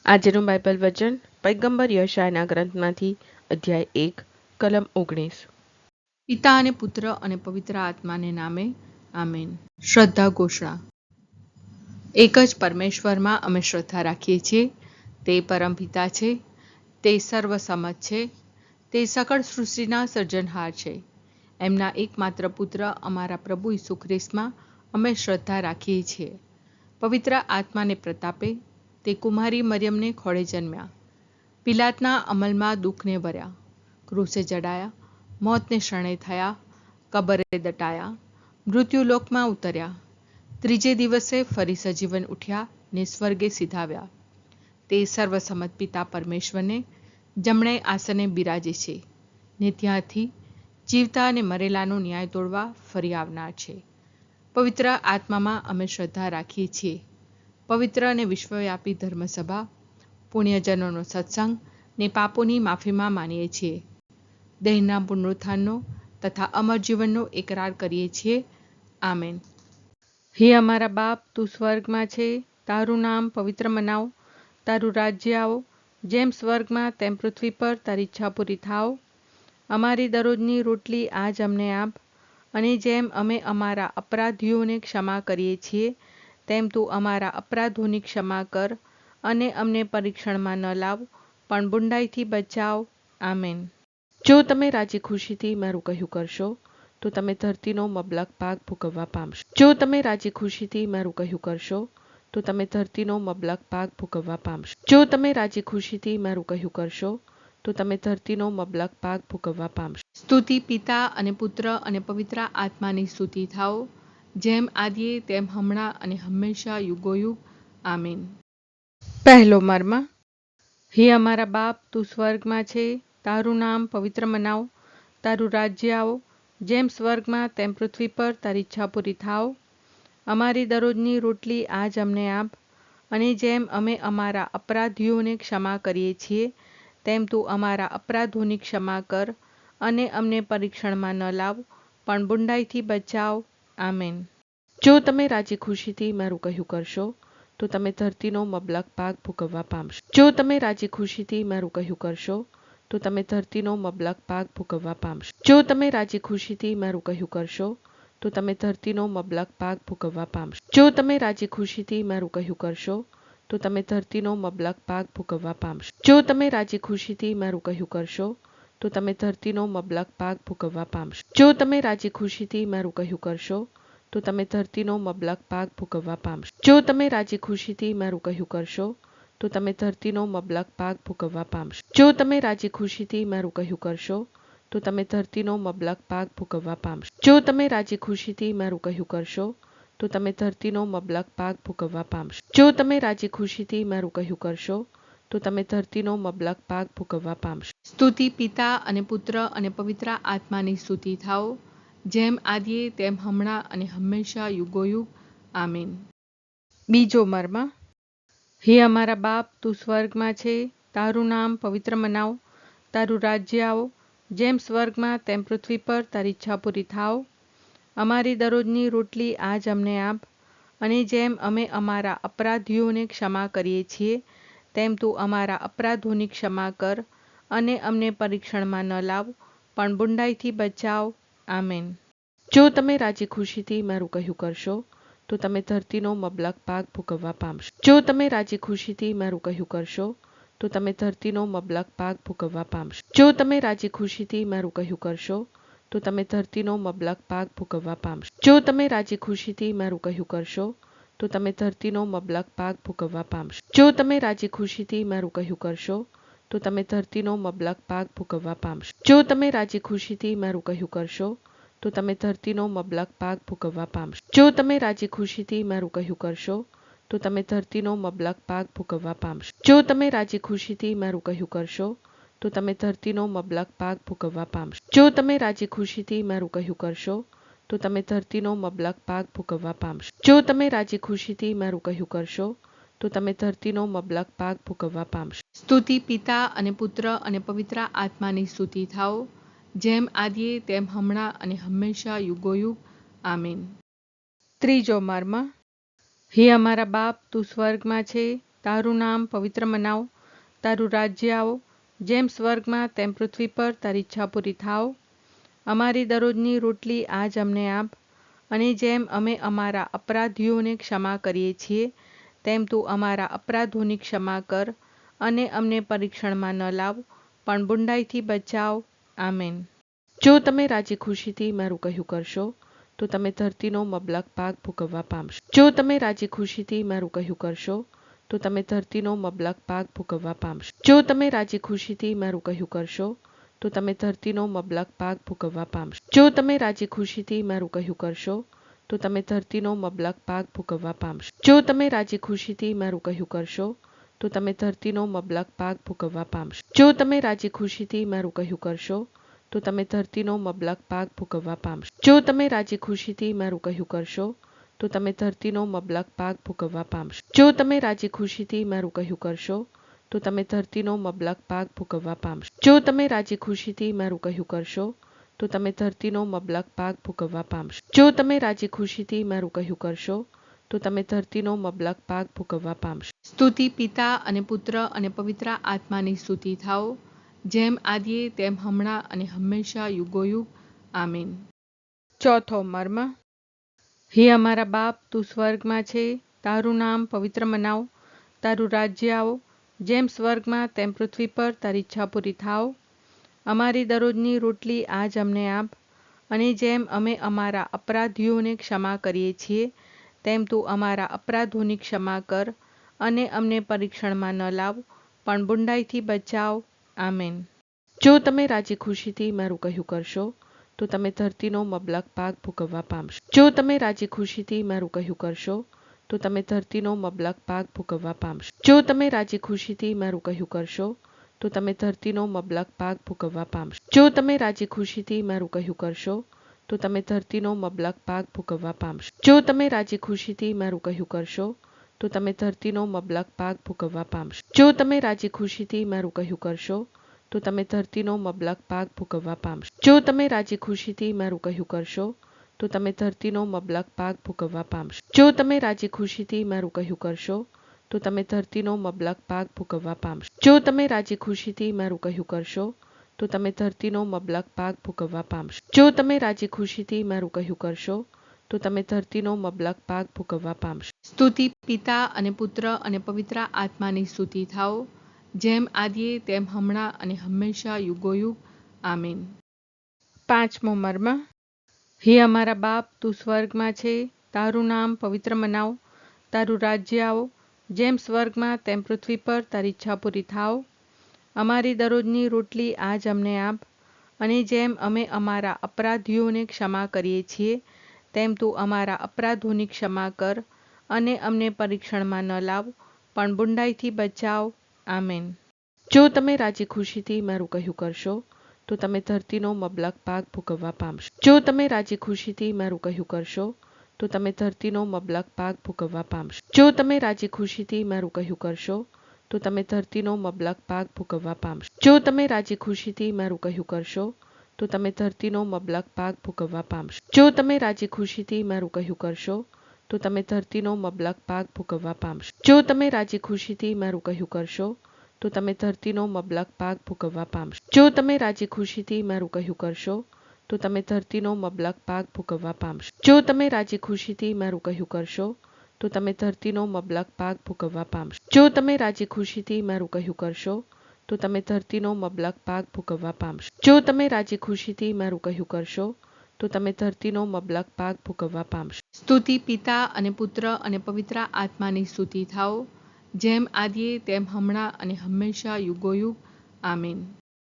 આજનું બાઇબલ વચન પૈગંબર યશાયાના ગ્રંથમાંથી અધ્યાય 1 કલમ 19। પિતા અને પુત્ર અને પવિત્ર આત્માને નામે આમેન। શ્રદ્ધા ઘોષણા। એક જ પરમેશ્વરમાં અમે શ્રદ્ધા રાખીએ છીએ। તે પરમપિતા છે, તે સર્વસમત છે, તે સકળ સૃષ્ટિના સર્જનહાર છે। એમના એકમાત્ર પુત્ર અમારા પ્રભુ ઈસુ ખ્રિસ્તમાં અમે શ્રદ્ધા રાખીએ છીએ। પવિત્ર આત્માને પ્રતાપે તે કુમારી મરિયમને ખોળે જન્મ્યા, પિલાતના અમલમાં દુઃખને વર્યા, ક્રૂસે જડાયા, મોતને શરણે થયા, કબરે દટાયા, મૃત્યુલોકમાં ઉતર્યા, ત્રીજે દિવસે ફરી સજીવન ઉઠ્યા ને સ્વર્ગે સીધાવ્યા। તે સર્વસમત પિતા પરમેશ્વરને જમણે આસને બિરાજે છે ને ત્યાંથી જીવતા અને મરેલાનો ન્યાય તોડવા ફરી આવનાર છે। પવિત્ર આત્મામાં અમે શ્રદ્ધા રાખીએ છીએ। પવિત્ર અને વિશ્વવ્યાપી ધર્મસભા, પુણ્યજનોનો સત્સંગ ને પાપોની માફીમાં માનીએ છીએ। દેહના પુનરુત્થાનનો તથા અમર જીવનનો એકરાર કરીએ છીએ। આમેન। હે અમારા બાપ, તું સ્વર્ગમાં છે, તારું નામ પવિત્ર મનાવ, તારું રાજ્ય આવો, જેમ સ્વર્ગમાં તેમ પૃથ્વી પર તારી ઈચ્છા પૂરી થાવ। અમારી દરરોજની રોટલી આજ અમને આપ, અને જેમ અમે અમારા અપરાધીઓને ક્ષમા કરીએ છીએ તેમ તું અમારા અપરાધોની ક્ષમા કર, અને અમને પરીક્ષણમાં ન લાવ પણ બુંડાઈથી બચાવ। આમેન। જો તમે રાજી ખુશીથી મારું કહ્યું કરશો તો તમે ધરતીનો મબલક ભાગ ભોગવવા પામશો। જો તમે રાજી ખુશીથી મારું કહ્યું કરશો તો તમે ધરતીનો મબલક ભાગ ભોગવવા પામશો। જો તમે રાજી ખુશીથી મારું કહ્યું કરશો તો તમે ધરતીનો મબલક ભાગ ભોગવવા પામશો। સ્તુતિ પિતા અને પુત્ર અને પવિત્ર આત્માની સ્તુતિ થાઓ, જેમ આદિએ તેમ હમણાં અને હંમેશા યુગોયુગ। આમેન। પહેલો મર્મ। હે અમારા બાપ, તું સ્વર્ગમાં છે, તારું નામ પવિત્ર મનાવ, તારું રાજ્ય આવો, જેમ સ્વર્ગમાં તેમ પૃથ્વી પર તારી ઈચ્છા પૂરી થાવ। અમારી દરરોજની રોટલી આજ અમને આપ, અને જેમ અમે અમારા અપરાધીઓને ક્ષમા કરીએ છીએ તેમ તું અમારા અપરાધોની ક્ષમા કર, અને અમને પરીક્ષણમાં ન લાવ પણ બુંડાઈથી બચાવ। આમેન। જો તમે રાજી ખુશીથી મારું કહ્યું કરશો તો તમે ધરતીનો મબલક ભાગ ભોગવવા પામશો। જો તમે રાજી ખુશીથી મારું કહ્યું કરશો તો તમે ધરતીનો મબલક ભાગ ભોગવવા પામશો। જો તમે રાજી ખુશીથી મારું કહ્યું કરશો તો તમે ધરતીનો મબલક ભાગ ભોગવવા પામશો। જો તમે રાજી ખુશીથી મારું કહ્યું કરશો તો તમે ધરતીનો મબલક ભાગ ભોગવવા પામશો। જો તમે રાજી ખુશીથી મારું કહ્યું કરશો તો તમે ધરતીનો મબલક ભાગ ભોગવવા પામશો। જો તમે રાજી ખુશીથી મારું કહ્યું કરશો તો તમે ધરતીનો મબલક ભાગ ભોગવવા પામશો। જો તમે રાજી ખુશીથી મારું કહ્યું કરશો તો તમે ધરતીનો મબલક ભાગ ભોગવવા પામશો। જો તમે રાજી ખુશીથી મારું કહ્યું કરશો તો તમે ધરતીનો મબલક ભાગ ભોગવવા પામશો। જો તમે રાજી ખુશીથી મારું કહ્યું કરશો તો તમે ધરતીનો મબલક ભાગ ભોગવવા પામશો। જો તમે રાજી ખુશીથી મારું કહ્યું કરશો તો તમે ધરતીનો મબલક ભાગ ભોગવવા પામશો। સ્તુતિ પિતા અને પુત્ર અને પવિત્ર આત્માની સ્તુતિ થાઓ, જેમ આદિએ તેમ હમણાં અને હંમેશા યુગોયુગ। આમેન। બીજો મર્મ। હે અમારા બાપ, તું સ્વર્ગમાં છે, તારું નામ પવિત્ર મનાવ, તારું રાજ્ય આવો, જેમ સ્વર્ગમાં તેમ પૃથ્વી પર તારી ઈચ્છા પૂરી થાવ। અમારી દરરોજની રોટલી આજ અમને આપ, અને જેમ અમે અમારા અપરાધીઓને ક્ષમા કરીએ છીએ તેમ તું અમારા અપરાધોની ક્ષમા કર, અને અમને પરીક્ષણમાં ન લાવ પણ બુંડાઈથી બચાવ। આમેન। જો તમે રાજી ખુશીથી મારું કહ્યું કરશો તો તમે ધરતીનો મબલક ભાગ ભોગવવા પામશો। જો તમે રાજી ખુશીથી મારું કહ્યું કરશો તો તમે ધરતીનો મબલક ભાગ ભોગવવા પામશો। જો તમે રાજી ખુશીથી મારું કહ્યું કરશો તો તમે ધરતીનો મબલક ભાગ ભોગવવા પામશો। જો તમે રાજી ખુશીથી મારું કહ્યું કરશો તો તમે ધરતીનો મબલક ભાગ ભોગવવા પામશો। જો તમે રાજી ખુશીથી મારું કહ્યું કરશો તો તમે ધરતીનો મબલક ભાગ ભોગવવા પામશો। જો તમે રાજી ખુશીથી મારું કહ્યું કરશો તો તમે ધરતીનો મબલક ભાગ ભોગવવા પામશો। જો તમે રાજી ખુશીથી મારું કહ્યું કરશો તો તમે ધરતીનો મબલક ભાગ ભોગવવા પામશો। જો તમે રાજી ખુશીથી મારું કહ્યું કરશો તો તમે ધરતીનો મબલક ભાગ ભોગવવા પામશો। જો તમે રાજી ખુશીથી મારું કહ્યું કરશો તો તમે ધરતીનો મબલક ભાગ ભોગવવા પામશો। જો તમે રાજી ખુશીથી મારું કહ્યું કરશો તો તમે ધરતીનો મબલક ભાગ ભોગવવા પામશો। સ્તુતિ પિતા અને પુત્ર અને પવિત્ર આત્માની સ્તુતિ થાઓ, જેમ આદિએ તેમ હમણાં અને હંમેશા યુગોયુગ। આમેન। ત્રીજો મર્મ। હે અમારા બાપ, તું સ્વર્ગમાં છે, તારું નામ પવિત્ર મનાવો, તારું રાજ્ય આવો, જેમ સ્વર્ગમાં તેમ પૃથ્વી પર તારી ઈચ્છા પૂરી થાવ. અમારી દરરોજની રોટલી આજ અમને આપ, અને જેમ અમે અમારા અપરાધીઓને ક્ષમા કરીએ છીએ તેમ તું અમારા અપરાધોની ક્ષમા કર, અને અમને પરીક્ષણમાં ન લાવ, પણ બુંડાઈથી બચાવ. આમેન. જો તમે રાજી ખુશીથી મારું કહ્યું કરશો તો તમે ધરતીનો મબલક ભાગ ભોગવવા પામશો. જો તમે રાજી ખુશીથી મારું કહ્યું કરશો તો તમે ધરતીનો મબલક ભાગ ભોગવવા પામશો. જો તમે રાજી ખુશીથી મારું કહ્યું કરશો તો તમે ધરતીનો મબલક ભાગ ભોગવવા પામશો. જો તમે રાજી ખુશીથી મારું કહ્યું કરશો તો તમે ધરતીનો મબલક ભાગ ભોગવવા પામશો. જો તમે રાજી ખુશીથી મારું કહ્યું કરશો તો તમે ધરતીનો મબલક ભાગ ભોગવવા પામશો. જો તમે રાજી ખુશીથી મારું કહ્યું કરશો તો તમે ધરતીનો મબલક ભાગ ભોગવવા પામશો. જો તમે રાજી ખુશીથી મારું કહ્યું કરશો તો તમે ધરતીનો મબલક ભાગ ભોગવવા પામશો. જો તમે રાજી ખુશીથી મારું કહ્યું કરશો તો તમે ધરતીનો મબલક ભાગ ભોગવવા પામશો. જો તમે રાજી ખુશીથી મારું કહ્યું કરશો તો તમે ધરતીનો મબલક ભાગ ભોગવવા પામશો. જો તમે રાજી ખુશીથી મારું કહ્યું કરશો તો તમે ધરતીનો મબલક ભાગ ભોગવવા પામશો. સ્તુતિ પિતા અને પુત્ર અને પવિત્ર આત્માની સ્તુતિ થાઓ, જેમ આદિએ તેમ હમણાં અને હંમેશા યુગોયુગ. આમીન. ચોથો મર્મ. હે અમારા બાપ, તું સ્વર્ગમાં છે, તારું નામ પવિત્ર મનાવો, તારું રાજ્ય આવો, જેમ સ્વર્ગમાં તેમ પૃથ્વી પર તારી ઈચ્છા પૂરી થાવ. અમારી દરરોજની રોટલી આજ અમને આપ, અને જેમ અમે અમારા અપરાધીઓને ક્ષમા કરીએ છીએ તેમ તું અમારા અપરાધોની ક્ષમા કર, અને અમને પરીક્ષણમાં ન લાવ, પણ બુંડાઈથી બચાવ. આમેન. જો તમે રાજી ખુશીથી મારું કહ્યું કરશો તો તમે ધરતીનો મબલક ભાગ ભોગવવા પામશો. જો તમે રાજી ખુશીથી મારું કહ્યું કરશો તો તમે ધરતીનો મબલક ભાગ ભોગવવા પામશો. જો તમે રાજી ખુશીથી મારું કહ્યું કરશો તો તમે ધરતીનો મબલક ભાગ ભોગવવા પામશો. જો તમે રાજી ખુશીથી મારું કહ્યું કરશો તો તમે ધરતીનો મબલક ભાગ ભોગવવા પામશો. જો તમે રાજી ખુશીથી મારું કહ્યું કરશો તો તમે ધરતીનો મબલક ભાગ ભોગવવા પામશો. જો તમે રાજી ખુશીથી મારું કહ્યું કરશો તો તમે ધરતીનો મબલક ભાગ ભોગવવા પામશો. જો તમે રાજી ખુશીથી મારું કહ્યું કરશો તો તમે ધરતીનો મબલક ભાગ ભોગવવા પામશો. જો તમે રાજી ખુશીથી મારું કહ્યું કરશો તો તમે ધરતીનો મબલક ભાગ ભોગવવા પામશો. જો તમે રાજી ખુશીથી મારું કહ્યું કરશો તો તમે ધરતીનો મબલક ભાગ ભોગવવા પામશો. જો તમે રાજી ખુશીથી મારું કહ્યું કરશો તો તમે ધરતીનો મબલક ભાગ ભોગવવા પામશો. સ્તુતિ પિતા અને પુત્ર અને પવિત્ર આત્માની સ્તુતિ થાઓ, જેમ આદિએ તેમ હમણાં અને હંમેશા યુગોયુગ. આમીન. પાંચમો મર્મ. હે અમારા બાપ, તું સ્વર્ગમાં છે, તારું નામ પવિત્ર મનાવો, તારું રાજ્ય આવો, જેમ સ્વર્ગમાં તેમ પૃથ્વી પર તારી ઈચ્છા પૂરી થાવ. અમારી દરરોજની રોટલી આજ અમને આપ, અને જેમ અમે અમારા અપરાધીઓને ક્ષમા કરીએ છીએ તેમ તું અમારા અપરાધોની ક્ષમા કર, અને અમને પરીક્ષણમાં ન લાવ, પણ બુંડાઈથી બચાવ. આમેન. જો તમે રાજી ખુશીથી મારું કહ્યું કરશો તો તમે ધરતીનો મબલક ભાગ ભોગવવા પામશો. જો તમે રાજી ખુશીથી મારું કહ્યું કરશો તો તમે ધરતીનો મબલક ભાગ ભોગવવા પામશો. જો તમે રાજી ખુશીથી મારું કહ્યું કરશો તો તમે ધરતીનો મબલક ભાગ ભોગવવા પામશો. જો તમે રાજી ખુશીથી મારું કહ્યું કરશો તો તમે ધરતીનો મબલક ભાગ ભોગવવા પામશો. જો તમે રાજી ખુશીથી મારું કહ્યું કરશો તો તમે ધરતીનો મબલક ભાગ ભોગવવા પામશો. જો તમે રાજી ખુશીથી મારું કહ્યું કરશો તો તમે ધરતીનો મબલક ભાગ ભોગવવા પામશો. જો તમે રાજી ખુશીથી મારું કહ્યું કરશો તો તમે ધરતીનો મબલક ભાગ ભોગવવા પામશો. જો તમે રાજી ખુશીથી મારું કહ્યું કરશો તો તમે ધરતીનો મબલક ભાગ ભોગવવા પામશો. જો તમે રાજી ખુશીથી મારું કહ્યું કરશો તો તમે ધરતીનો મબલક ભાગ ભોગવવા પામશો. જો તમે રાજી ખુશીથી મારું કહ્યું કરશો તો તમે ધરતીનો મબલક ભાગ ભોગવવા પામશો. સ્તુતિ પિતા અને પુત્ર અને પવિત્ર આત્માની સ્તુતિ થાઓ, જેમ આદિએ તેમ હમણાં અને હંમેશા યુગોયુગ. આમીન.